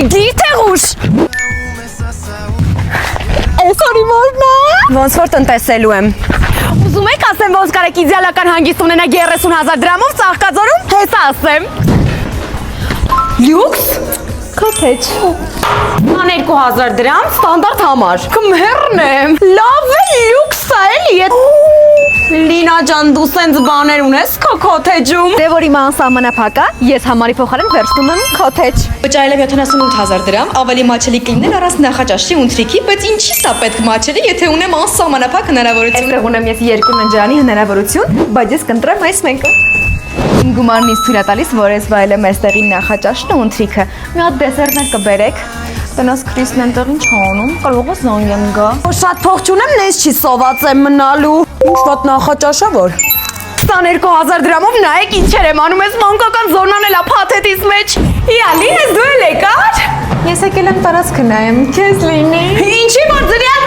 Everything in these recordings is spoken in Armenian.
Գիտեղուշ։ Այսօրի մորն է։ Ոնց որ տնտեսելու եմ։ Ուզում եք ասեմ, ոնց կարեք իդեալական հանգիստ ունենա 30,000 դրամով Ծաղկաձորում, հեսա ասեմ։ Լյուքս կոթեջ 12,000 դրամ ստանդարտ համար։ Կմհեռն եմ։ Լավ է լյուքս է էլի։ Լինա ջան, դու սենց բաներ ունես քո կոթեջում։ Դե որ իմ անսահմանափակ է, ես համարի փոխարեն վերցնում եմ կոթեջ։ Վճարել եմ 78,000 դրամ, ավելի մաչելի կլիներ առանց նախաճաշի ունթրիքի, բայց ինչի սա պետք մաչելի, եթե ունեմ անսահմանափակ հնարավորություն։ Այստեղ ունեմ ես 2 ննջարանի հնարավորություն, բայց ես կընտրեմ այս մեկը։ Իմ գումարն ինձ թույլ է տալիս, որ ես վայելեմ այստեղի նախաճաշն ու ունթրիքը։ Մի հատ դեսերտներ կբերեք։ Տնոց Քրիսն այնտեղ ինչ անում, կարող է զանգեմ գա։ Որ շատ փող չունեմ, նենց չի սոված եմ մնալու։ Ինչ ված նախաճաշ է որ։ 22,000 դրամով նայեք ինչեր եմ անում, ես մանկական զոնան էլ է փաթեթիս մեջ։ Իալին ես դու էլ եկար։ Ես եկել եմ տարածքը նայեմ, քեզ լինի։ Ինչի որ ձրիան։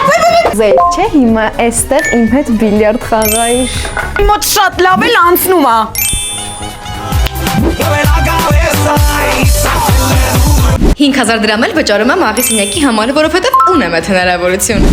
Զեյ, չէ, հիմա այստեղ իմ հետ բիլիարդ խաղայր։ Իմ մոտ շատ լավ էլ անցնում է։ 5,000 դրամ էլ վճարում եմ աղի սենյակի համար, որովհետև ունեմ այդ հնարավորություն։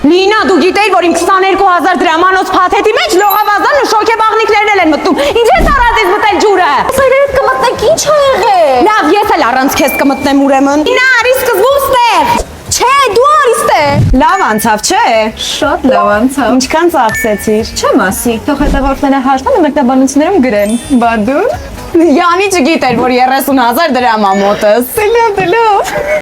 Լինա, դու գիտեիր, որ իմ 22,000 դրամանոց փաթեթի մեջ լողավազանն ու շոկեբաղնիկներն են մտնում։ Ինչ ես առած ես մտել ջուրը։ Սայրերդ կմտնեք, ինչ ա եղել։ Լավ, ես էլ առանց քեզ կմտնեմ ուրեմն։ Լինա, արի սկզբում ստեղ։ Չէ, դու արիստե։ Լավ անցավ, չէ։ Շատ լավ անցավ։ Ինչքան ծախսեցիր։ Չեմ ասի, թող հետևորդները հաշտան ու մեկնաբանություններում գրեն։ Բա դու։ Յանի չգիտեր, որ 30,000 դրամ ա մոտս։ Դե լավ։